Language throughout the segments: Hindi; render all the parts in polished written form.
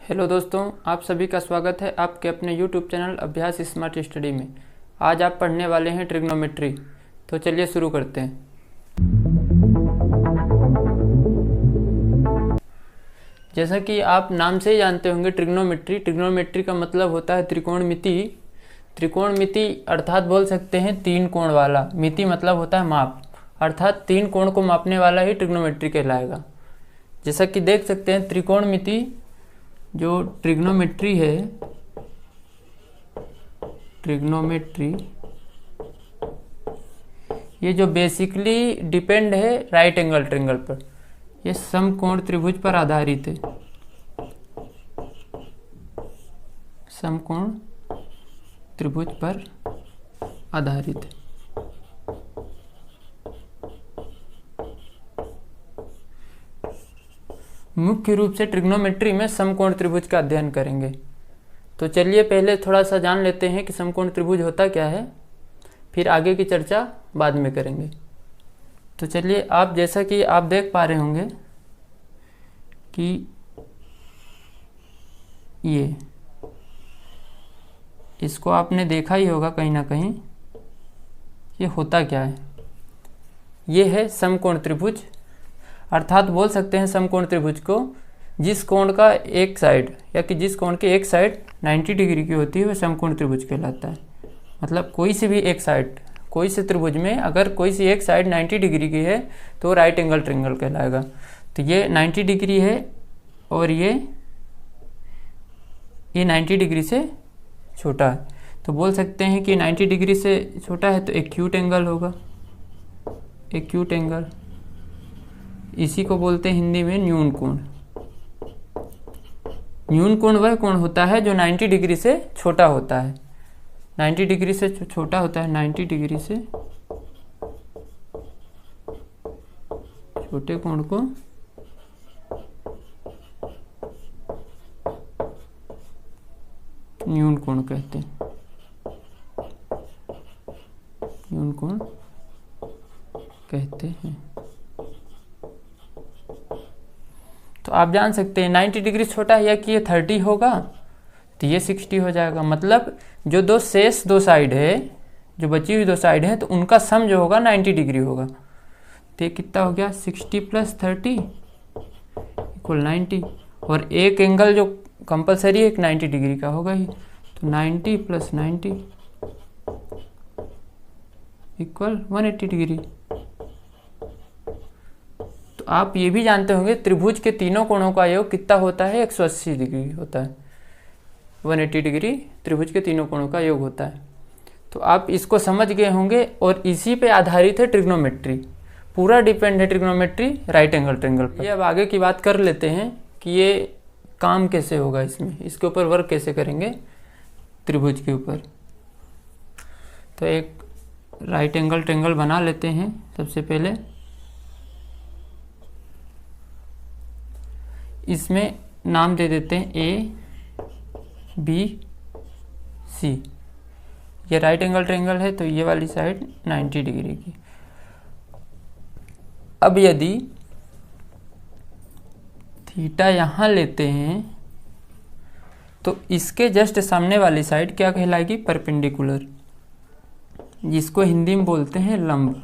हेलो दोस्तों, आप सभी का स्वागत है आपके अपने YouTube चैनल अभ्यास स्मार्ट स्टडी में। आज आप पढ़ने वाले हैं ट्रिग्नोमेट्री। तो चलिए शुरू करते हैं। जैसा कि आप नाम से ही जानते होंगे, ट्रिग्नोमेट्री का मतलब होता है त्रिकोणमिति। त्रिकोणमिति अर्थात बोल सकते हैं तीन कोण वाला। मिति मतलब होता है माप, अर्थात तीन कोण को मापने वाला ही ट्रिग्नोमेट्री कहलाएगा। जैसा कि देख सकते हैं, त्रिकोणमिति जो ट्रिग्नोमेट्री है, ट्रिग्नोमेट्री ये जो बेसिकली डिपेंड है राइट एंगल ट्रायंगल पर। ये समकोण त्रिभुज पर आधारित है। समकोण त्रिभुज पर आधारित है। मुख्य रूप से ट्रिग्नोमेट्री में समकोण त्रिभुज का अध्ययन करेंगे। तो चलिए पहले थोड़ा सा जान लेते हैं कि समकोण त्रिभुज होता क्या है, फिर आगे की चर्चा बाद में करेंगे। तो चलिए, आप जैसा कि आप देख पा रहे होंगे कि इसको आपने देखा ही होगा कहीं ना कहीं। ये होता क्या है? ये है समकोण त्रिभुज, अर्थात बोल सकते हैं समकोण त्रिभुज को जिस कोण का एक साइड या कि जिस कोण की एक साइड 90 डिग्री की होती है वह समकोण त्रिभुज कहलाता है। मतलब कोई सी भी एक साइड, कोई से त्रिभुज में अगर कोई सी एक साइड 90 डिग्री की है तो राइट एंगल ट्रायंगल कहलाएगा। तो ये 90 डिग्री है और ये 90 डिग्री से छोटा है। तो बोल सकते हैं कि 90 डिग्री से छोटा है तो एक्यूट एंगल होगा। एक्यूट एंगल, इसी को बोलते हैं हिंदी में न्यून कोण। न्यून कोण वह कोण होता है जो 90 डिग्री से छोटा होता है। 90 डिग्री से छोटा होता है, 90 डिग्री से छोटे कोण को न्यून कोण कहते हैं। न्यून कोण कहते हैं। तो आप जान सकते हैं 90 डिग्री छोटा है या कि ये 30 होगा तो ये 60 हो जाएगा। मतलब जो दो शेष दो साइड है, जो बची हुई दो साइड है, तो उनका सम जो होगा 90 डिग्री होगा। तो ये कितना हो गया? 60 + 30 = 90। और एक एंगल जो कंपलसरी है 90 डिग्री का होगा ही। तो 90 + 90 = 180 डिग्री। तो आप ये भी जानते होंगे त्रिभुज के तीनों कोणों का योग कितना होता है? 180 डिग्री होता है। 180 डिग्री त्रिभुज के तीनों कोणों का योग होता है। तो आप इसको समझ गए होंगे और इसी पे आधारित है ट्रिग्नोमेट्री। पूरा डिपेंड है ट्रिग्नोमेट्री राइट एंगल ट्रायंगल पर। ये अब आगे की बात कर लेते हैं कि ये काम कैसे होगा, इसके ऊपर वर्क कैसे करेंगे त्रिभुज के ऊपर। तो एक राइट एंगल ट्रायंगल बना लेते हैं। सबसे पहले इसमें नाम दे देते हैं ABC। ये राइट एंगल ट्रायंगल है तो ये वाली साइड 90 डिग्री की। अब यदि थीटा यहाँ लेते हैं तो इसके जस्ट सामने वाली साइड क्या कहलाएगी? परपेंडिकुलर, जिसको हिंदी में बोलते हैं लंब।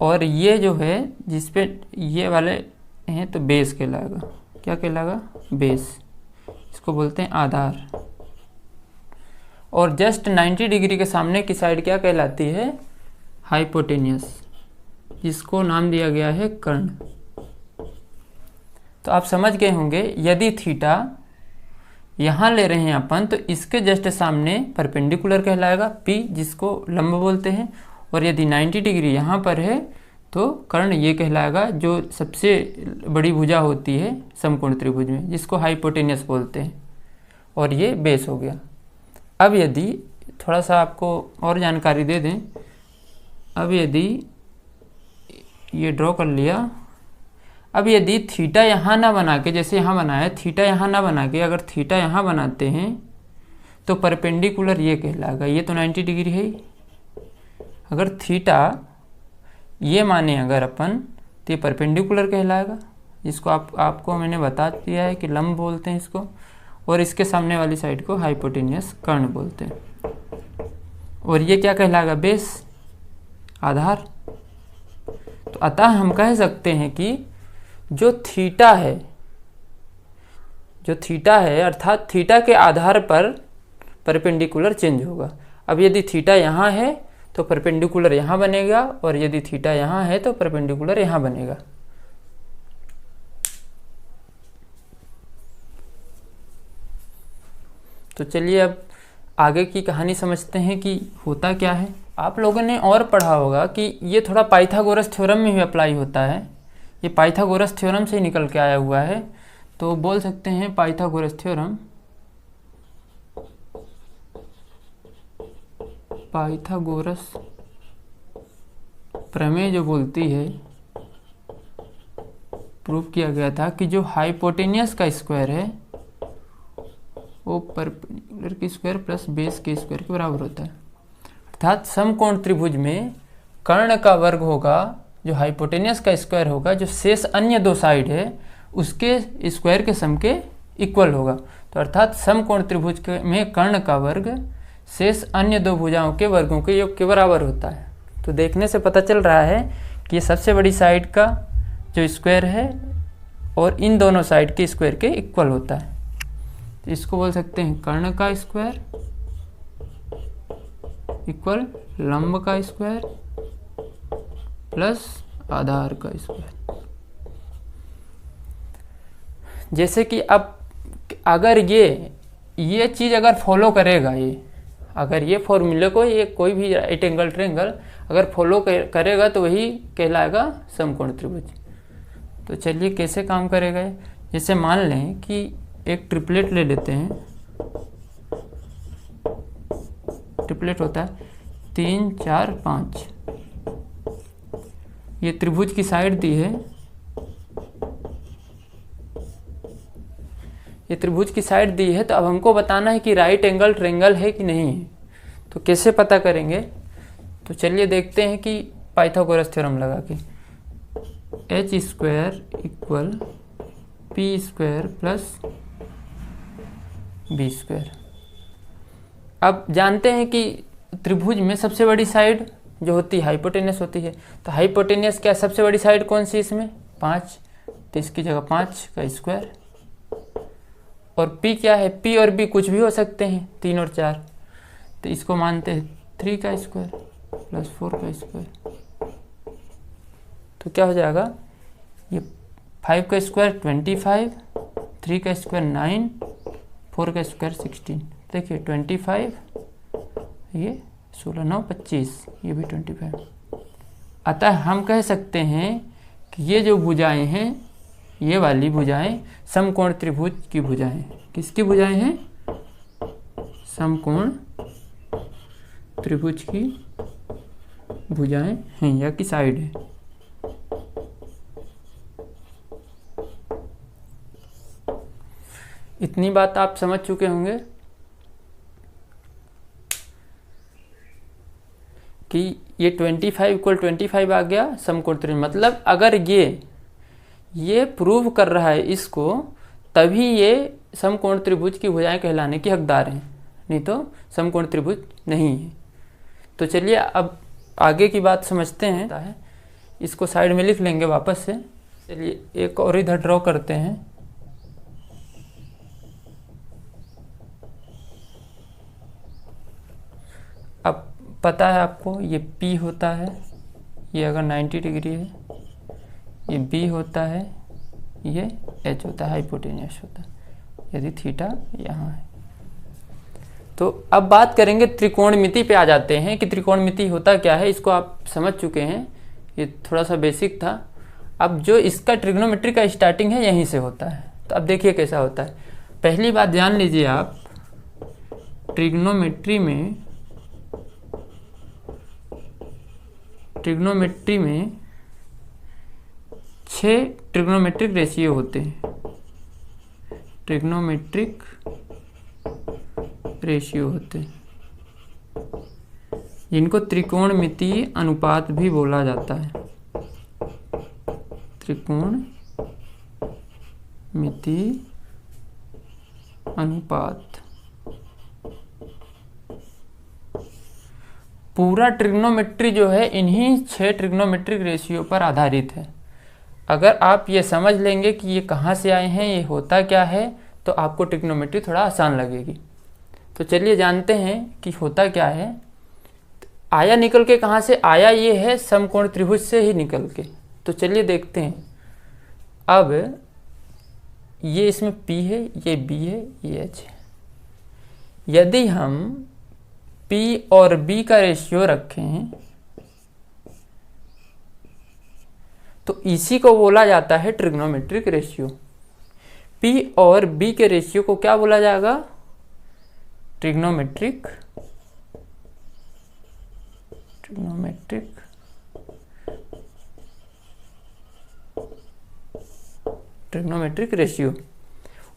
और ये जो है जिसपे ये वाले हैं तो बेस कहलाएगा। क्या कहलाएगा? बेस। इसको बोलते हैं आधार। और जस्ट 90 डिग्री के सामने की साइड क्या कहलाती है? हाइपोटेनियस, जिसको नाम दिया गया है कर्ण। तो आप समझ गए होंगे, यदि थीटा यहाँ ले रहे हैं अपन तो इसके जस्ट सामने परपेंडिकुलर कहलाएगा P, जिसको लंब बोलते हैं। और यदि 90 डिग्री यहाँ पर है तो कर्ण ये कहलाएगा, जो सबसे बड़ी भुजा होती है समकोण त्रिभुज में, जिसको हाइपोटेनियस बोलते हैं। और ये बेस हो गया। अब यदि थोड़ा सा आपको और जानकारी दे दें, अब यदि ये ड्रॉ कर लिया, अब यदि थीटा यहाँ ना बना के, जैसे यहाँ बनाया, थीटा यहाँ ना बना के अगर थीटा यहाँ बनाते हैं तो परपेंडिकुलर ये कहलाएगा। ये तो 90 डिग्री है ही। अगर थीटा ये माने अगर अपन, तो ये परपेंडिकुलर कहलाएगा, इसको आपको मैंने बता दिया है कि लंब बोलते हैं इसको, और इसके सामने वाली साइड को हाइपोटेनियस कर्ण बोलते हैं। और ये क्या कहलाएगा? बेस, आधार। तो अतः हम कह सकते हैं कि जो थीटा है अर्थात थीटा के आधार पर परपेंडिकुलर चेंज होगा। अब यदि थीटा यहाँ है तो परपेंडिकुलर यहाँ बनेगा, और यदि थीटा यहाँ है तो परपेंडिकुलर यहाँ बनेगा। तो चलिए अब आगे की कहानी समझते हैं कि होता क्या है। आप लोगों ने और पढ़ा होगा कि ये थोड़ा पाइथागोरस थ्योरम में भी अप्लाई होता है। ये पाइथागोरस थ्योरम से ही निकल के आया हुआ है, तो बोल सकते हैं पाइथागोरस थ्योरम। पाइथागोरस प्रमेय जो बोलती है, प्रूव किया गया था कि जो हाइपोटेनियस का स्क्वायर है वो परपेंडिकुलर की स्क्वायर प्लस बेस के स्क्वायर के बराबर होता है। अर्थात समकोण त्रिभुज में कर्ण का वर्ग होगा जो हाइपोटेनियस का स्क्वायर होगा, जो शेष अन्य दो साइड है उसके स्क्वायर के सम के इक्वल होगा। तो अर्थात समकोण त्रिभुज में कर्ण का वर्ग शेष अन्य दो भुजाओं के वर्गों के योग के बराबर होता है। तो देखने से पता चल रहा है कि ये सबसे बड़ी साइड का जो स्क्वायर है और इन दोनों साइड के स्क्वायर के इक्वल होता है। तो इसको बोल सकते हैं कर्ण का स्क्वायर इक्वल लंब का स्क्वायर प्लस आधार का स्क्वायर। जैसे कि अब अगर ये चीज़ अगर फॉलो करेगा, अगर ये फॉर्मूले को ये कोई भी राइट एंगल ट्रायंगल अगर फॉलो करेगा तो वही कहलाएगा समकोण त्रिभुज। तो चलिए कैसे काम करेगा। जैसे मान लें कि एक ट्रिपलेट ले लेते हैं। ट्रिपलेट होता है 3 4 5। ये त्रिभुज की साइड दी है, ये त्रिभुज की साइड दी है। तो अब हमको बताना है कि राइट एंगल ट्रायंगल है कि नहीं है। तो कैसे पता करेंगे? तो चलिए देखते हैं कि पाइथागोरस थ्योरम लगा के h square equal P square plus B square. अब जानते हैं कि त्रिभुज में सबसे बड़ी साइड जो होती है हाइपोटेनियस होती है। तो हाइपोटेनियस क्या सबसे बड़ी साइड कौन सी इसमें? 5। तो इसकी जगह 5 का स्क्वायर। और p क्या है? p और b कुछ भी हो सकते हैं, 3 और 4। तो इसको मानते हैं 3 का स्क्वायर प्लस 4 का स्क्वायर। तो क्या हो जाएगा? ये 5 का स्क्वायर 25, 3 का स्क्वायर 9, 4 का स्क्वायर 16। देखिए 25, ये 16 9 25, ये भी 25। अतः हम कह सकते हैं कि ये जो भुजाएं हैं, ये वाली भुजाएं समकोण त्रिभुज की भुजाएं। किसकी भुजाएं हैं? समकोण त्रिभुज की भुजाएं हैं या की साइड है। इतनी बात आप समझ चुके होंगे कि ये 25 इक्वल 25 आ गया समकोण त्रिभुज। मतलब अगर ये प्रूव कर रहा है इसको, तभी ये समकोण त्रिभुज की भुजाएं कहलाने की हकदार हैं, नहीं तो समकोण त्रिभुज नहीं है। तो चलिए अब आगे की बात समझते हैं। इसको साइड में लिख लेंगे वापस से। चलिए एक और इधर ड्रॉ करते हैं। अब पता है आपको ये P होता है, ये अगर 90 डिग्री है, ये B होता है, ये H होता है, हाइपोटेनियस होता है यदि थीटा यहाँ है। तो अब बात करेंगे त्रिकोणमिति पे आ जाते हैं कि त्रिकोणमिति होता क्या है। इसको आप समझ चुके हैं, ये थोड़ा सा बेसिक था। अब जो इसका ट्रिग्नोमेट्री का स्टार्टिंग है यहीं से होता है। तो अब देखिए कैसा होता है। पहली बात जान लीजिए आप, ट्रिग्नोमेट्री में 6 ट्रिग्नोमेट्रिक रेशियो होते हैं। ट्रिग्नोमेट्रिक रेशियो होते हैं जिनको त्रिकोणमितीय अनुपात भी बोला जाता है। त्रिकोणमितीय मिति अनुपात। पूरा ट्रिग्नोमेट्री जो है इन्हीं 6 ट्रिग्नोमेट्रिक रेशियो पर आधारित है। अगर आप ये समझ लेंगे कि ये कहाँ से आए हैं, ये होता क्या है, तो आपको ट्रिग्नोमेट्री थोड़ा आसान लगेगी। तो चलिए जानते हैं कि होता क्या है। आया निकल के कहाँ से आया, ये है समकोण त्रिभुज से ही निकल के। तो चलिए देखते हैं। अब ये इसमें P है, ये B है, ये H है। यदि हम P और B का रेशियो रखें तो इसी को बोला जाता है ट्रिग्नोमेट्रिक रेशियो। P और B के रेशियो को क्या बोला जाएगा? Trigonometric ratio.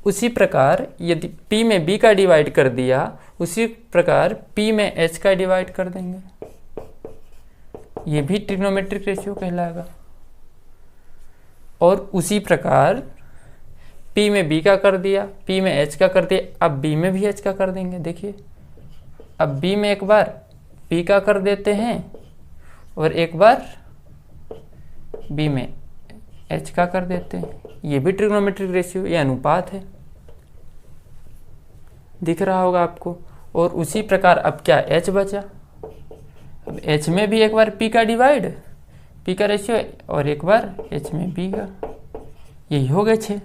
उसी प्रकार यदि P में B का डिवाइड कर दिया, उसी प्रकार P में H का डिवाइड कर देंगे, ये भी ट्रिग्नोमेट्रिक रेशियो कहलाएगा। और उसी प्रकार P में B का कर दिया, P में H का कर दिया, अब B में भी H का कर देंगे। देखिए, अब B में एक बार P का कर देते हैं और एक बार B में H का कर देते हैं, ये भी ट्रिग्नोमेट्रिक रेशियो, ये अनुपात है, दिख रहा होगा आपको। और उसी प्रकार अब क्या H बचा, अब H में भी एक बार P का डिवाइड, P का रेशियो, और एक बार H में B का, यही हो गए 6।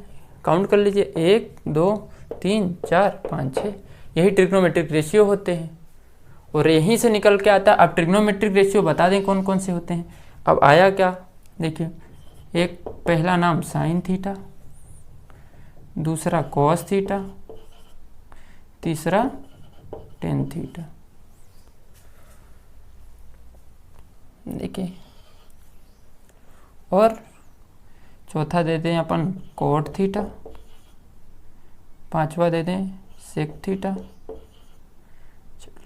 काउंट कर लीजिए, 1 2 3 4 5 6, यही ट्रिग्नोमेट्रिक रेशियो होते हैं और यहीं से निकल के आता है। अब ट्रिग्नोमेट्रिक रेशियो बता दें कौन कौन से होते हैं। अब आया क्या, देखिए, एक पहला नाम साइन थीटा, दूसरा कॉस थीटा, तीसरा टेन थीटा। देखिए, और चौथा दे दें अपन कोट थीटा, पांचवा दे दें सेक थीटा,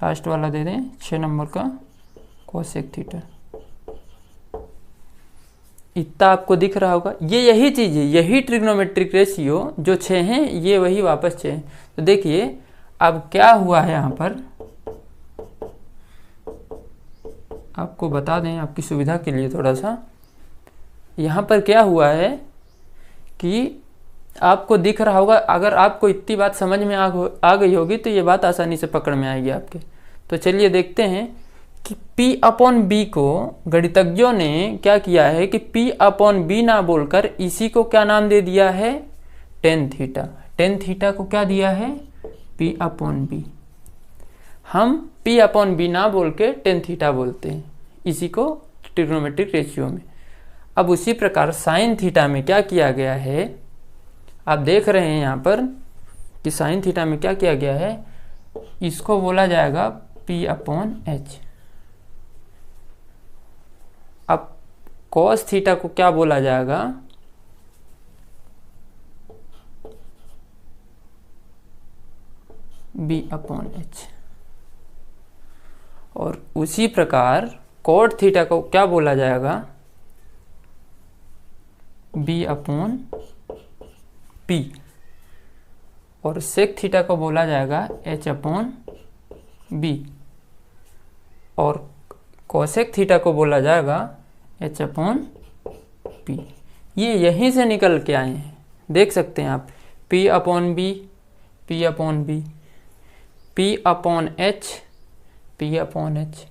लास्ट वाला दे दें 6 नंबर का कोसेक थीटा। इतना आपको दिख रहा होगा। ये यही चीज़ है, यही ट्रिग्नोमेट्रिक रेशियो जो 6 हैं, ये वही वापस 6 हैं। तो देखिए अब क्या हुआ है, यहाँ पर आपको बता दें आपकी सुविधा के लिए थोड़ा सा। यहाँ पर क्या हुआ है कि आपको दिख रहा होगा, अगर आपको इतनी बात समझ में आ गई होगी तो ये बात आसानी से पकड़ में आएगी आपके। तो चलिए देखते हैं कि P अपॉन B को गणितज्ञों ने क्या किया है कि P अपॉन B ना बोलकर इसी को क्या नाम दे दिया है, टेन थीटा। टेन थीटा को क्या दिया है, P अपॉन B। हम P अपॉन B ना बोल के टेन थीटा बोलते हैं इसी को ट्रिग्नोमेट्रिक रेशियो में। अब उसी प्रकार साइन थीटा में क्या किया गया है, आप देख रहे हैं यहाँ पर कि साइन थीटा में क्या किया गया है, इसको बोला जाएगा P अपॉन H। अब कॉस थीटा को क्या बोला जाएगा, B अपॉन H। और उसी प्रकार कोट थीटा को क्या बोला जाएगा, B अपॉन P। और सेक थीटा को बोला जाएगा H अपॉन B। और कोसेक थीटा को बोला जाएगा H अपॉन P। ये यहीं से निकल के आए हैं, देख सकते हैं आप, P upon B, P upon B, P upon H, P upon H,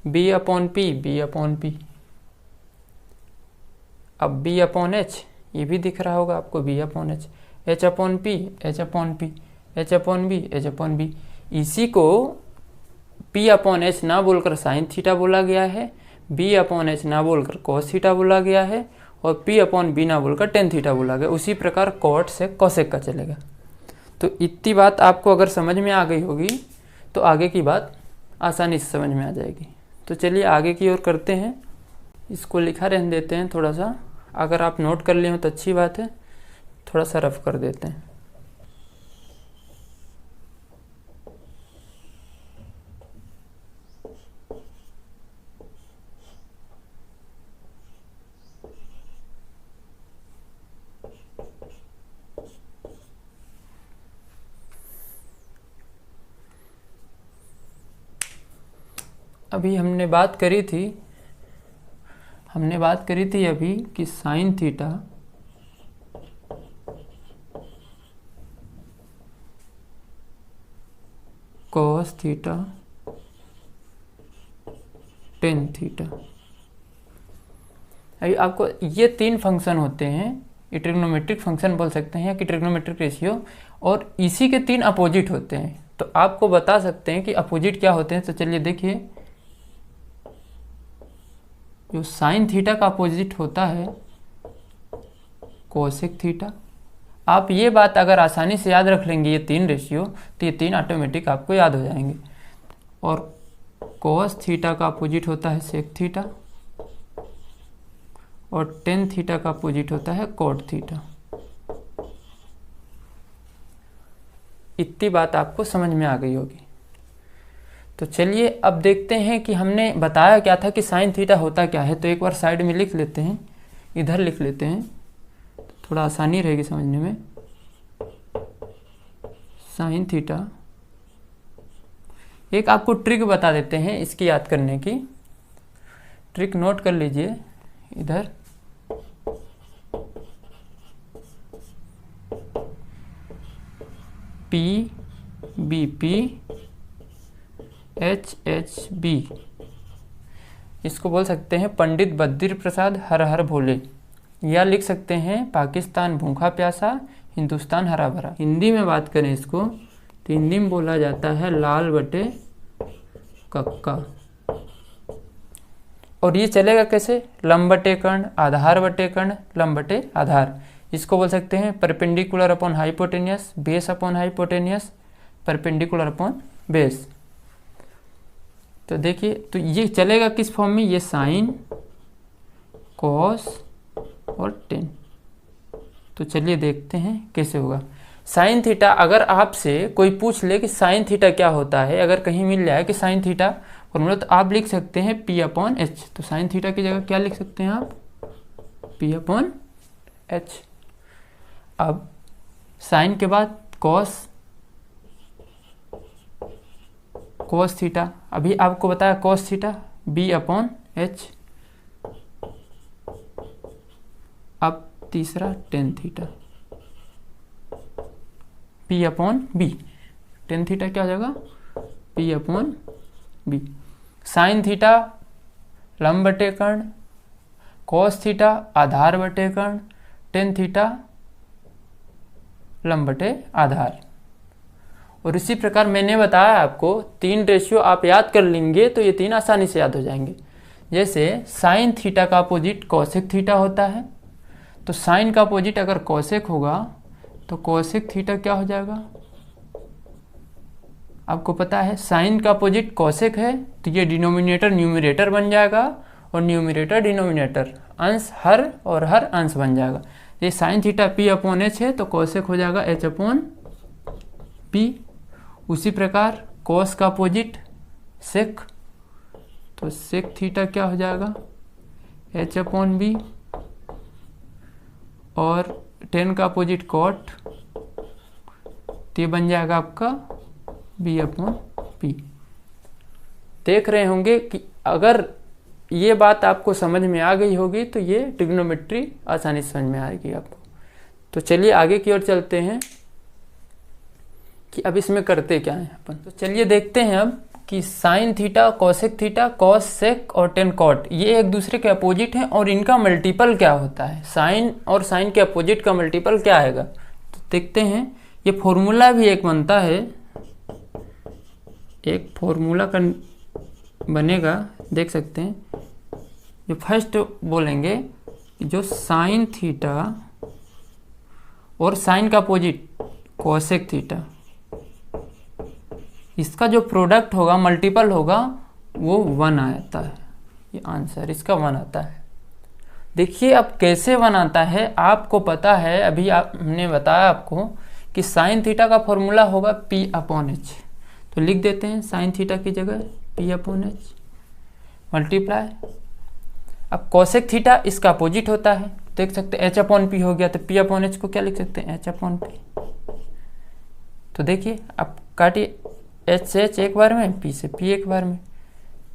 B upon P, B upon P। अब B अपॉन H, ये भी दिख रहा होगा आपको, B upon H, H upon P, H upon P, H upon B, H upon B। इसी को P अपॉन H ना बोलकर साइन थीटा बोला गया है, B अपॉन H ना बोलकर कॉस थीटा बोला गया है, और P अपॉन B ना बोलकर टेन थीटा बोला गया। उसी प्रकार कॉट से कोसेक का चलेगा। तो इतनी बात आपको अगर समझ में आ गई होगी तो आगे की बात आसानी से समझ में आ जाएगी। तो चलिए आगे की ओर करते हैं। इसको लिखा रहने देते हैं थोड़ा सा, अगर आप नोट कर लिए हो तो अच्छी बात है, थोड़ा सा रफ कर देते हैं। अभी हमने बात करी थी अभी कि sine theta cos theta tan theta. अभी आपको ये 3 फंक्शन होते हैं, ये ट्रिग्नोमेट्रिक फंक्शन बोल सकते हैं या कि ट्रिग्नोमेट्रिक रेशियो, और इसी के 3 अपोजिट होते हैं। तो आपको बता सकते हैं कि अपोजिट क्या होते हैं। तो चलिए देखिए, जो साइन थीटा का अपोजिट होता है कोसेक थीटा। आप ये बात अगर आसानी से याद रख लेंगे, ये 3 रेशियो, तो ये 3 ऑटोमेटिक आपको याद हो जाएंगे। और कोस थीटा का अपोजिट होता है सेक थीटा, और टेन थीटा का अपोजिट होता है कोट थीटा। इतनी बात आपको समझ में आ गई होगी। तो चलिए अब देखते हैं कि हमने बताया क्या था कि साइन थीटा होता क्या है। तो एक बार साइड में लिख लेते हैं, इधर लिख लेते हैं, थोड़ा आसानी रहेगी समझने में। साइन थीटा, एक आपको ट्रिक बता देते हैं इसकी याद करने की। ट्रिक नोट कर लीजिए इधर। P B P H H B, इसको बोल सकते हैं पंडित बद्री प्रसाद हर हर भोले, या लिख सकते हैं पाकिस्तान भूखा प्यासा हिंदुस्तान हरा भरा। हिंदी में बात करें इसको तो हिंदी में बोला जाता है लाल बटे कक्का। और ये चलेगा कैसे? लंब बटे कर्ण, आधार बटे कर्ण, लंब बटे आधार। इसको बोल सकते हैं perpendicular upon hypotenuse, base upon hypotenuse, perpendicular upon base. तो देखिए, तो ये चलेगा किस फॉर्म में? ये साइन, कॉस और टेन। तो चलिए देखते हैं कैसे होगा। साइन थीटा, अगर आपसे कोई पूछ ले कि साइन थीटा क्या होता है, अगर कहीं मिल जाए कि साइन थीटा फॉर्मूला, तो आप लिख सकते हैं पी अपॉन एच। तो साइन थीटा की जगह क्या लिख सकते हैं आप? P upon H. अब साइन के बाद कॉस, कॉस थीटा, अभी आपको बताया cos theta, B upon H. अब तीसरा tan theta, P upon B. Tan theta क्या हो जाएगा? P upon B. Sine theta लंब बटे कर्ण, कॉस थीटा आधार बटे कर्ण, टेन थीटा लंब बटे आधार। और इसी प्रकार मैंने बताया आपको 3 रेशियो आप याद कर लेंगे तो ये 3 आसानी से याद हो जाएंगे। जैसे साइन थीटा का अपोजिट कॉसेक थीटा होता है, तो साइन का अपोजिट अगर कॉसेक होगा तो कॉसेक थीटा क्या हो जाएगा? आपको पता है साइन का अपोजिट कॉसेक है, तो ये डिनोमिनेटर न्यूमरेटर बन जाएगा और न्यूमरेटर डिनोमिनेटर, अंश हर और हर अंश बन जाएगा। ये sine theta P upon H है तो कॉसेक हो जाएगा एच अपॉन पी। उसी प्रकार कॉस का अपोजिट सेक, तो सेक थीटा क्या हो जाएगा? H upon B. और टेन का अपोजिट कॉट, तो ये बन जाएगा आपका बी अपॉन पी। देख रहे होंगे कि अगर ये बात आपको समझ में आ गई होगी तो ये ट्रिग्नोमेट्री आसानी से समझ में आएगी आपको। तो चलिए आगे की ओर चलते हैं कि अब इसमें करते क्या है अपन। तो चलिए देखते हैं अब कि sine theta, cosec theta, cos sec और टेन कॉट, ये एक दूसरे के अपोजिट हैं और इनका मल्टीपल क्या होता है। साइन और साइन के अपोजिट का मल्टीपल क्या आएगा, तो देखते हैं। ये फॉर्मूला भी एक बनता है, एक फॉर्मूला का बनेगा, देख सकते हैं। जो फर्स्ट बोलेंगे कि जो साइन थीटा और साइन का अपोजिट कॉसेक थीटा, इसका जो प्रोडक्ट होगा, मल्टीपल होगा, वो 1 आता है। ये आंसर इसका 1 आता है। देखिए अब कैसे 1 आता है आपको पता है। अभी हमने बताया आपको कि साइन थीटा का फॉर्मूला होगा पी अपॉन एच, तो लिख देते हैं साइन थीटा की जगह पी अपॉन एच मल्टीप्लाई। अब कॉसेक थीटा इसका अपोजिट होता है, देख सकते हैं एच अपॉन पी हो गया, तो पी अपॉन एच को क्या लिख सकते हैं? H upon P. तो देखिए अब काटिए, एच से एच एक बार में, पी से पी एक बार में,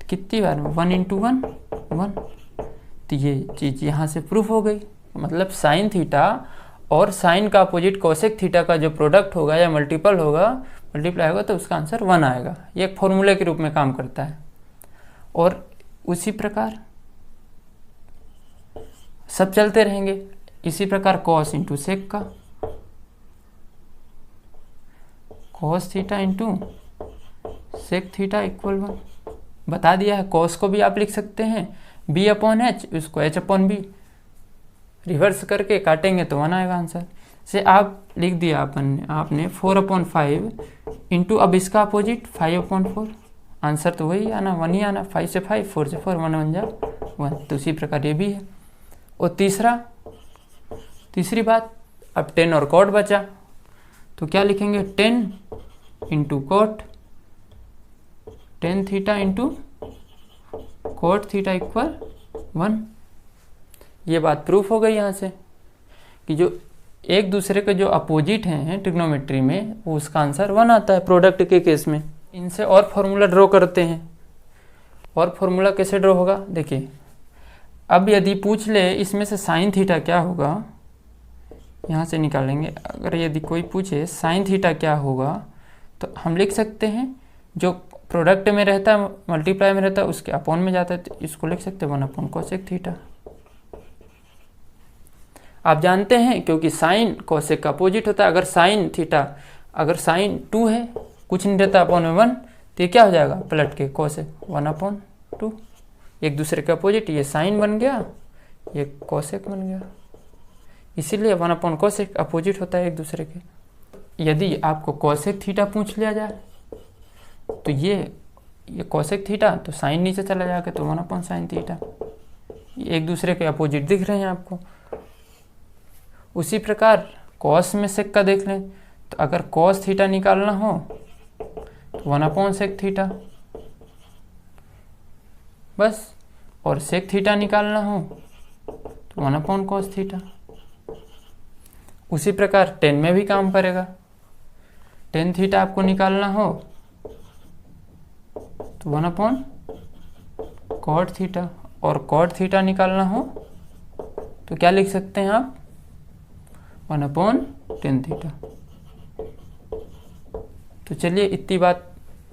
कितनी बार में 1 × 1 1। तो ये चीज़ यहाँ से प्रूफ हो गई। मतलब साइन थीटा और साइन का अपोजिट कोसेक थीटा का जो प्रोडक्ट होगा या मल्टीप्लाई होगा तो उसका आंसर 1 आएगा। ये एक फॉर्मूले के रूप में काम करता है। और उसी प्रकार सब चलते रहेंगे। इसी प्रकार कॉस इंटू सेक का, cos theta into sec theta equal 1 बता दिया है। कॉस को भी आप लिख सकते हैं b/h, उसको h/b रिवर्स करके काटेंगे तो 1 आएगा आंसर। से आप लिख दिया आपने 4/5 इंटू अब इसका अपोजिट 5/4, आंसर तो वही आना 1 ही आना। 5 से 5, 4 से 4, 1 1 जा 1। तो उसी प्रकार ये भी है। और तीसरी बात, अब 10 और कॉट बचा तो क्या लिखेंगे 10 into cot, 10 theta into cot theta equal 1। ये बात प्रूफ हो गई यहाँ से कि जो एक दूसरे के जो अपोजिट हैं ट्रिग्नोमेट्री में वो उसका आंसर 1 आता है प्रोडक्ट के केस में। इनसे और फॉर्मूला ड्रॉ करते हैं। और फॉर्मूला कैसे ड्रॉ होगा देखिए। अब यदि पूछ ले इसमें से साइन थीटा क्या होगा, यहाँ से निकालेंगे। अगर यदि कोई पूछे साइन थीटा क्या होगा तो हम लिख सकते हैं जो प्रोडक्ट में रहता है मल्टीप्लाई में रहता है उसके अपॉन में जाता है, तो इसको लिख सकते हैं 1 कोसेक थीटा। आप जानते हैं क्योंकि साइन कोसेक का अपोजिट होता है। अगर साइन थीटा, अगर साइन 2 है, कुछ नहीं रहता अपॉन में 1, तो ये क्या हो जाएगा पलट के कोसेक 1/2। एक दूसरे के अपोजिट, ये साइन बन गया, ये कोसेक बन गया। इसीलिए 1 कोसेक अपोजिट होता है एक दूसरे के। यदि आपको कोसेक थीटा पूछ लिया जाए तो ये कोसेक थीटा, तो साइन नीचे चला जाएगा तो 1 साइन थीटा। ये एक दूसरे के अपोजिट दिख रहे हैं आपको। उसी प्रकार कॉस में सेक का देख लें तो अगर कॉस थीटा निकालना हो तो 1 सेक थीटा बस, और सेक थीटा निकालना हो तो 1 कॉस थीटा। उसी प्रकार 10 में भी काम करेगा। 10 थीटा आपको निकालना हो तो 1 कॉट थीटा, और कॉट थीटा निकालना हो तो क्या लिख सकते हैं आप 1/10 थीटा। तो चलिए इतनी बात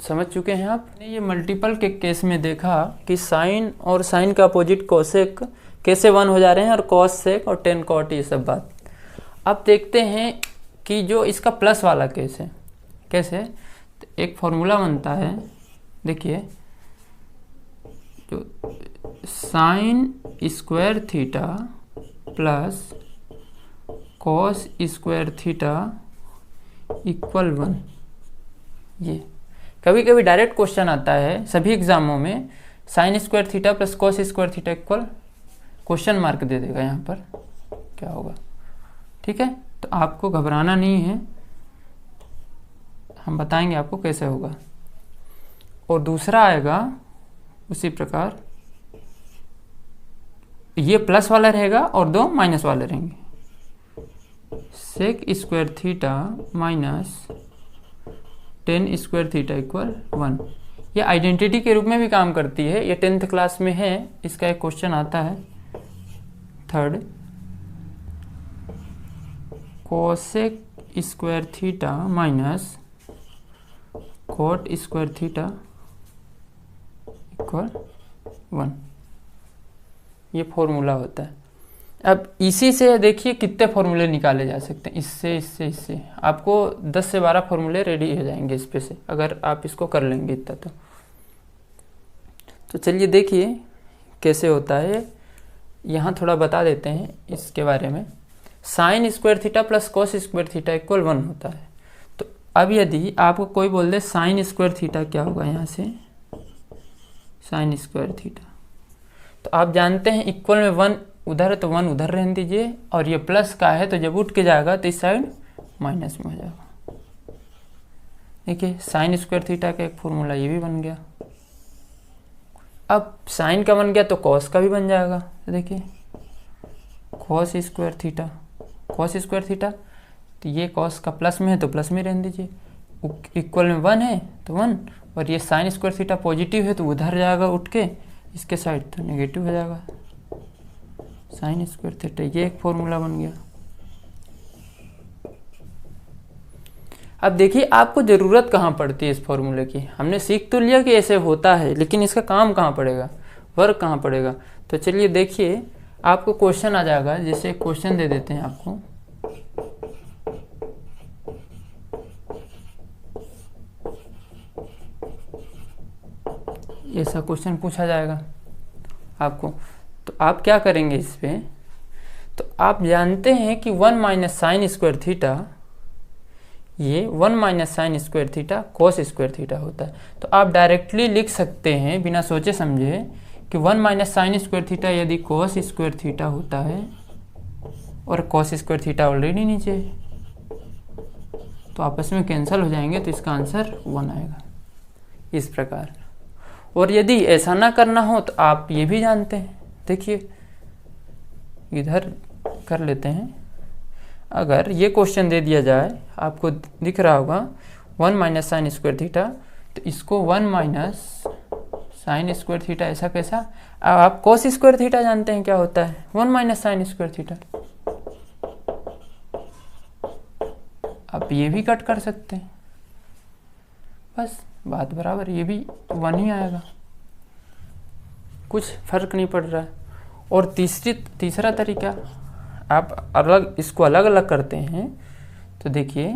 समझ चुके हैं आप। ये मल्टीपल के केस में देखा कि साइन और साइन का अपोजिट कोसेक कैसे 1 हो जा रहे हैं, और कॉस सेक और 10 कॉट, ये सब बात। अब देखते हैं कि जो इसका प्लस वाला केस है कैसे। तो एक फॉर्मूला बनता है, देखिए, जो sign square theta plus cos square theta equal 1। ये कभी कभी डायरेक्ट क्वेश्चन आता है सभी एग्जामों में, sine square theta plus cos square theta equal question mark दे देगा। यहाँ पर क्या होगा, ठीक है। तो आपको घबराना नहीं है, हम बताएंगे आपको कैसे होगा। और दूसरा आएगा उसी प्रकार, ये प्लस वाला रहेगा और 2 माइनस वाले रहेंगे। Sec square theta minus 10 square theta equal 1। ये आइडेंटिटी के रूप में भी काम करती है। ये 10th क्लास में है, इसका एक क्वेश्चन आता है 3rd, cosec square theta minus cot square theta equal 1। ये फॉर्मूला होता है। अब इसी से देखिए कितने फॉर्मूले निकाले जा सकते हैं, इससे आपको 10 से 12 फॉर्मूले रेडी हो जाएंगे इस पे से, अगर आप इसको कर लेंगे इतना। तो चलिए देखिए कैसे होता है, यहाँ थोड़ा बता देते हैं इसके बारे में। Sine square theta plus cos square theta equal 1 होता है। तो अब यदि आपको कोई बोल दे साइन स्क्वायर थीटा क्या होगा, यहाँ से साइन स्क्वायर थीटा, तो आप जानते हैं इक्वल में 1 उधर है तो 1 उधर रहने दीजिए, और ये प्लस का है तो जब उठ के जाएगा तो इस साइड माइनस में हो जाएगा। देखिए साइन स्क्वायर थीटा का एक फॉर्मूला ये भी बन गया। अब साइन का बन गया तो कॉस का भी बन जाएगा। तो देखिए कॉस स्क्वायर थीटा, तो ये कॉस का प्लस में है तो प्लस में रहने दीजिए, इक्वल में 1 है तो 1, और ये साइन स्क्वायर थीटा पॉजिटिव है तो उधर जाएगा उठ के इसके साइड, तो नेगेटिव हो जाएगा साइन स्क्वायर थीटा। ये एक फॉर्मूला बन गया। अब देखिए आपको ज़रूरत कहाँ पड़ती है इस फॉर्मूले की। हमने सीख तो लिया कि ऐसे होता है, लेकिन इसका काम कहाँ पड़ेगा, वर्क कहाँ पड़ेगा। तो चलिए देखिए आपको क्वेश्चन आ जाएगा। जैसे क्वेश्चन दे देते हैं आपको, ऐसा क्वेश्चन पूछा जाएगा आपको, तो आप क्या करेंगे इस पे। तो आप जानते हैं कि 1 माइनस साइन स्क्वायर थीटा, ये 1 minus sign square theta cos square theta होता है। तो आप डायरेक्टली लिख सकते हैं बिना सोचे समझे कि 1 माइनस साइन स्क्वायर थीटा यदि कोस स्क्वायर थीटा होता है और कोस स्क्वायर थीटा ऑलरेडी नीचे है, तो आपस में कैंसिल हो जाएंगे, तो इसका आंसर 1 आएगा इस प्रकार। और यदि ऐसा ना करना हो तो आप ये भी जानते हैं, देखिए इधर कर लेते हैं। अगर ये क्वेश्चन दे दिया जाए, आपको दिख रहा होगा 1 माइनस साइन स्क्वायर थीटा, तो इसको 1 माइनस साइन स्क्वायर थीटा, ऐसा कैसा। अब आप कोस स्क्वायर थीटा जानते हैं क्या होता है, 1 माइनस साइन स्क्वायर थीटा। आप ये भी कट कर सकते हैं, बस बात बराबर, ये भी 1 ही आएगा, कुछ फर्क नहीं पड़ रहा है। और तीसरा तरीका, आप अलग इसको अलग अलग करते हैं तो देखिए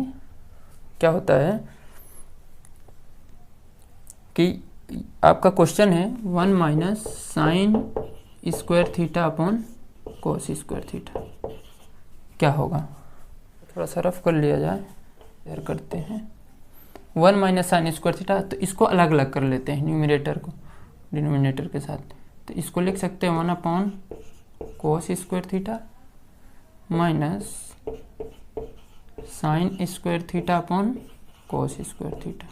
क्या होता है कि आपका क्वेश्चन है 1 minus sign square theta upon cos square theta, क्या होगा। थोड़ा सा रफ कर लिया जाए, इधर करते हैं 1 माइनस साइन स्क्वायर थीटा, तो इसको अलग अलग कर लेते हैं न्यूमरेटर को डिनोमिनेटर के साथ। तो इसको लिख सकते हैं 1 upon cos square theta minus sign square theta upon cos square theta.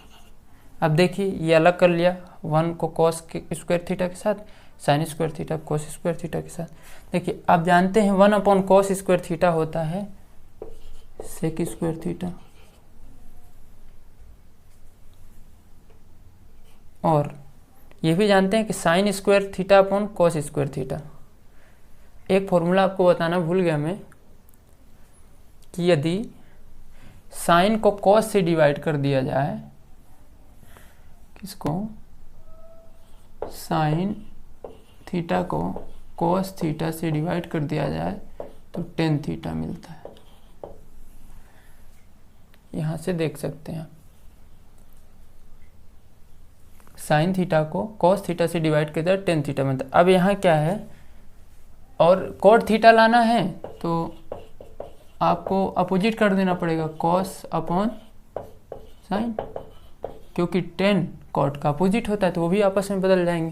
अब देखिए ये अलग कर लिया, 1 को कोस के स्क्वायर थीटा के साथ, sign square theta cos square theta के साथ। देखिए आप जानते हैं 1 अपॉन कोस स्क्वायर थीटा होता है सेक स्क्वायर थीटा, और ये भी जानते हैं कि sign square theta upon cos square theta. एक फॉर्मूला आपको बताना भूल गया मैं कि यदि साइन को कॉस से डिवाइड कर दिया जाए, किसको, साइन थीटा को कॉस थीटा से डिवाइड कर दिया जाए तो टेन थीटा मिलता है। यहां से देख सकते हैं आप, साइन थीटा को कॉस थीटा से डिवाइड कर दिया टेन थीटा मिलता है। अब यहाँ क्या है, और कॉट थीटा लाना है तो आपको अपोजिट कर देना पड़ेगा, कॉस अपॉन साइन, क्योंकि टेन कॉट का अपोजिट होता है, तो वो भी आपस में बदल जाएंगे।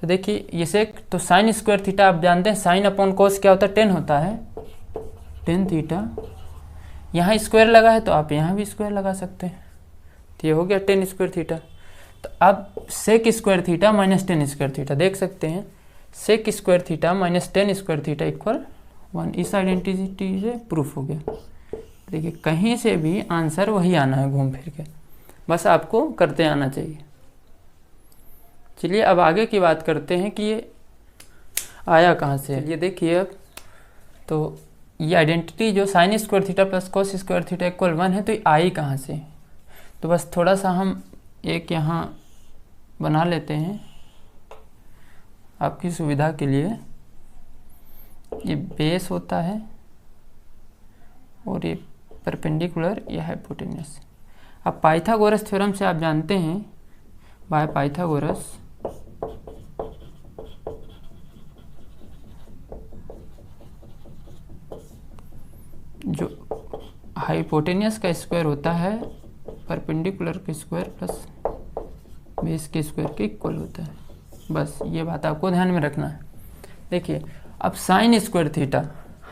तो देखिए ये सेक, तो साइन स्क्वायर थीटा आप जानते हैं साइन अपॉन कॉस क्या होता है, 10 होता है, 10 थीटा। यहाँ स्क्वायर लगा है तो आप यहाँ भी स्क्वायर लगा सकते हैं, तो ये हो गया 10 स्क्वायर थीटा। तो अब sec square theta minus 10 square theta देख सकते हैं, sec square theta minus 10 square theta equal 1। इस आइडेंटिटी से प्रूफ हो गया। देखिए कहीं से भी आंसर वही आना है घूम फिर के, बस आपको करते आना चाहिए। चलिए अब आगे की बात करते हैं कि ये आया कहाँ से। ये देखिए अब, तो ये आइडेंटिटी जो sign square theta plus cos square theta equal 1 है, तो ये आई कहाँ से। तो बस थोड़ा सा हम एक यहाँ बना लेते हैं आपकी सुविधा के लिए। ये बेस होता है और ये परपेंडिकुलर, यह हाइपोटेन्यूस। अब पाइथागोरस थ्योरम से आप जानते हैं, बाय पाइथागोरस जो हाइपोटेन्यूस का स्क्वायर होता है परपेंडिकुलर के स्क्वायर प्लस बेस के स्क्वायर के इक्वल होता है। बस ये बात आपको ध्यान में रखना है। देखिए अब साइन स्क्वायर थीटा,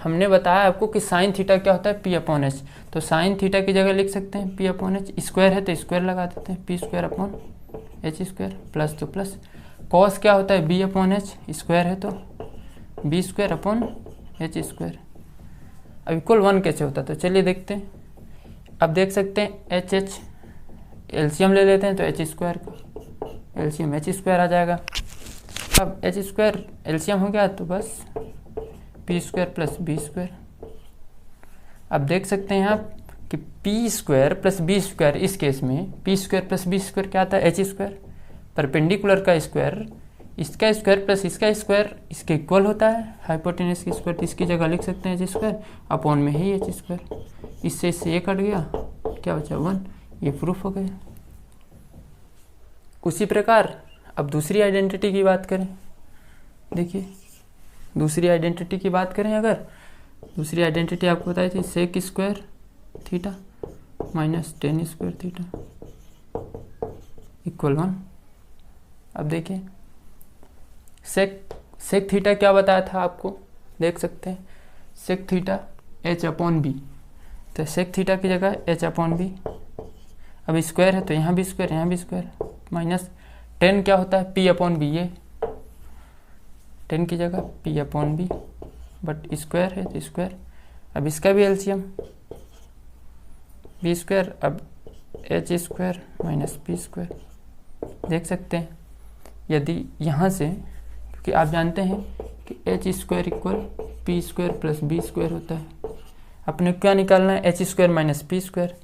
हमने बताया आपको कि साइन थीटा क्या होता है, पी अपॉन एच। तो साइन थीटा की जगह लिख सकते हैं पी अपॉन एच, स्क्वायर है तो स्क्वायर लगा देते हैं, P square upon H square, plus तो प्लस। कॉस क्या होता है, बी अपॉन एच, स्क्वायर है तो B square upon H square. अब इक्वल 1 कैसे होता है, तो चलिए देखते हैं। अब देख सकते हैं एच एच एलसीएम ले लेते हैं तो एच स्क्वायर का एलसीएम एच स्क्वायर आ जाएगा। अब एच स्क्वायर एलसीएम हो गया तो बस P square plus B square. अब देख सकते हैं आप कि P square plus B square, इस केस में P square plus B square क्या आता है, एच स्क्वायर। परपेंडिकुलर का स्क्वायर इसका स्क्वायर प्लस इसका स्क्वायर इसके इक्वल होता है। हाइपोटेनस की स्क्वायर तो इसकी जगह लिख सकते हैं एच स्क्वायर, अपॉन में ही एच स्क्वायर। इससे ये कट गया, क्या बचा 1। ये प्रूफ हो गया। उसी प्रकार अब दूसरी आइडेंटिटी की बात करें। देखिए दूसरी आइडेंटिटी की बात करें, अगर दूसरी आइडेंटिटी आपको बताई थी sec square theta minus tan square theta equal 1। अब देखिए सेक थीटा क्या बताया था आपको, देख सकते हैं sec theta H upon B, तो सेक थीटा की जगह एच अपॉन बी। अब स्क्वायर है तो यहाँ भी स्क्वायर यहाँ भी स्क्वायर, माइनस टेन क्या होता है पी अपॉन बी, ये टेन की जगह P upon B, but square है तो स्क्वायर। अब इसका भी एलसीएम बी स्क्वायर, अब H square minus P square. देख सकते हैं यदि यहाँ से, क्योंकि आप जानते हैं कि H square equal P square plus B square होता है, अपने क्या निकालना है H square minus P square.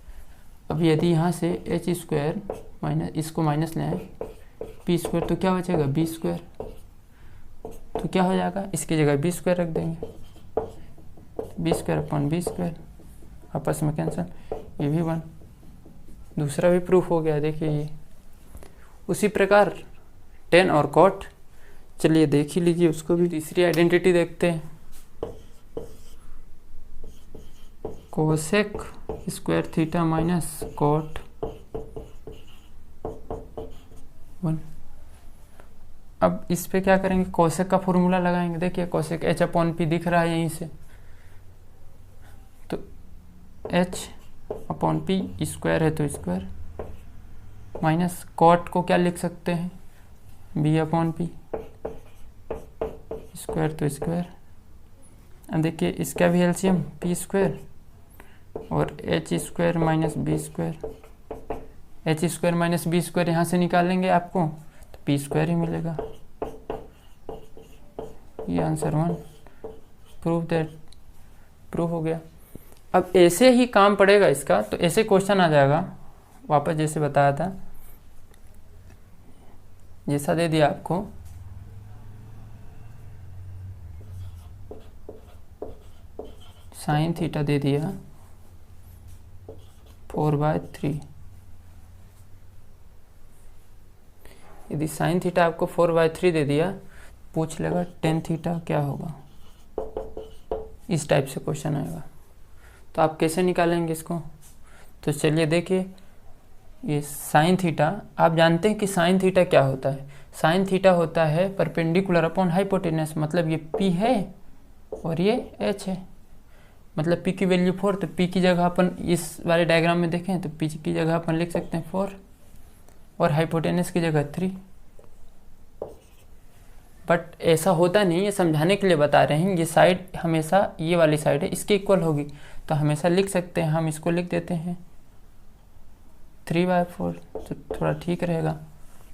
अब यदि यहाँ से एच स्क्वायर माइनस इसको माइनस ले आए पी स्क्वायर तो क्या बचेगा बी स्क्वायर, तो क्या हो जाएगा इसकी जगह बी स्क्वायर रख देंगे, B square upon B square, आपस में कैंसिल, ये भी 1। दूसरा भी प्रूफ हो गया। देखिए ये उसी प्रकार टेन और कॉट, चलिए देख ही लीजिए उसको भी। तीसरी आइडेंटिटी देखते हैं, cosec square theta minus cot 1। अब इस पे क्या करेंगे, कोसेक का फॉर्मूला लगाएंगे। देखिए कोसेक एच अपॉन पी दिख रहा है यहीं से, तो एच अपॉन पी स्क्वायर है तो स्क्वायर, माइनस कॉट को क्या लिख सकते हैं बी अपॉन पी, स्क्वायर तो स्क्वायर। अब देखिए इसका भी एलसीएम पी स्क्वायर और H square minus B square. H square minus B square यहाँ से निकालेंगे आपको तो पी स्क्वायर ही मिलेगा। ये आंसर 1, प्रूफ हो गया। अब ऐसे ही काम पड़ेगा इसका, तो ऐसे क्वेश्चन आ जाएगा वापस जैसे बताया था, जैसा दे दिया आपको साइन थीटा दे दिया 4/3। यदि साइन थीटा आपको 4/3 दे दिया, पूछ लेगा टेन थीटा क्या होगा, इस टाइप से क्वेश्चन आएगा। तो आप कैसे निकालेंगे इसको, तो चलिए देखिए ये साइन थीटा, आप जानते हैं कि साइन थीटा क्या होता है। साइन थीटा होता है परपेंडिकुलर अपॉन हाइपोटेनस, मतलब ये पी है और ये एच है, मतलब पी की वैल्यू 4, तो पी की जगह अपन इस वाले डायग्राम में देखें तो पी की जगह अपन लिख सकते हैं 4 और हाइपोटेनस की जगह 3। बट ऐसा होता नहीं, ये समझाने के लिए बता रहे हैं। ये साइड हमेशा, ये वाली साइड है इसके इक्वल होगी, तो हमेशा लिख सकते हैं, हम इसको लिख देते हैं 3/4, तो थोड़ा ठीक रहेगा।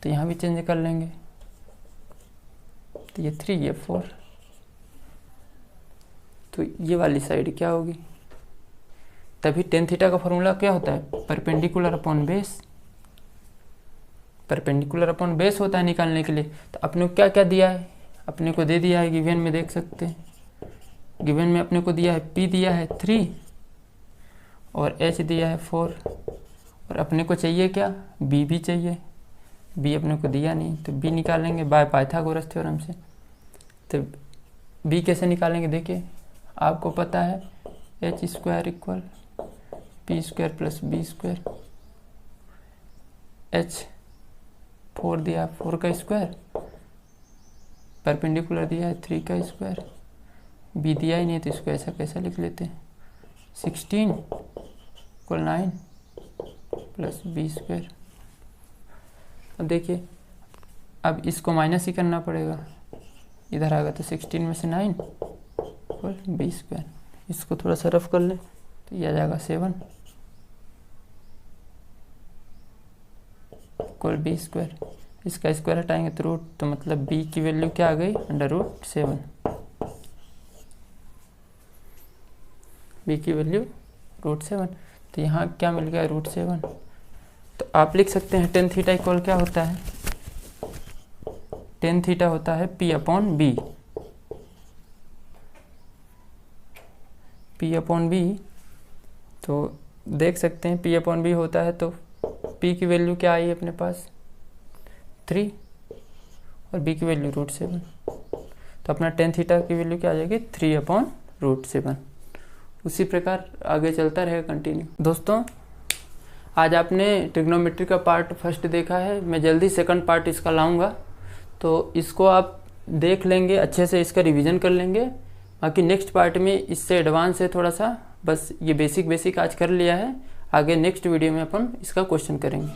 तो यहाँ भी चेंज कर लेंगे, तो ये 3 ये 4, तो ये वाली साइड क्या होगी। तभी टेन थीटा का फॉर्मूला क्या होता है, perpendicular upon base. Perpendicular upon base होता है निकालने के लिए। तो अपने को क्या क्या दिया है, अपने को दे दिया है गिवन में, देख सकते हैं गिवन में अपने को दिया है पी दिया है 3 और एच दिया है 4, और अपने को चाहिए क्या, बी भी चाहिए। बी अपने को दिया नहीं, तो बी निकालेंगे बाय पाइथागोरस थ्योरम से। तो बी कैसे निकालेंगे, देखिए आपको पता है H square equal P square plus B square, H 4 दिया 4 का स्क्वायर, परपेंडिकुलर दिया है 3 का स्क्वायर, बी दिया ही नहीं तो इसको ऐसा कैसे लिख लेते हैं 16 इक्वल 9 प्लस बी स्क्वायर। अब देखिए अब इसको माइनस ही करना पड़ेगा, इधर आएगा तो 16 में से 9 इक्वल बी स्क्वायर। इसको थोड़ा सा रफ कर लें तो ये आ जाएगा 7। इक्वल बी स्क्वायर, इसका स्क्वायर हटाएंगे तो रूट, तो मतलब b की वैल्यू क्या आ गई, √7। b की वैल्यू √7, तो यहाँ क्या मिल गया, √7। तो आप लिख सकते हैं टेन थीटा इक्वल क्या होता है, टेन थीटा होता है P/B। P/B, तो देख सकते हैं P/B होता है, तो P की वैल्यू क्या आई अपने पास 3 और B की वैल्यू √7, तो अपना टेन थीटा की वैल्यू क्या आ जाएगी 3/√7। उसी प्रकार आगे चलता रहेगा कंटिन्यू। दोस्तों आज आपने ट्रिग्नोमेट्री का पार्ट फर्स्ट देखा है, मैं जल्दी सेकंड पार्ट इसका लाऊंगा, तो इसको आप देख लेंगे, अच्छे से इसका रिवीजन कर लेंगे। बाकी नेक्स्ट पार्ट में इससे एडवांस है थोड़ा सा, बस ये बेसिक आज कर लिया है, आगे नेक्स्ट वीडियो में अपन इसका क्वेश्चन करेंगे।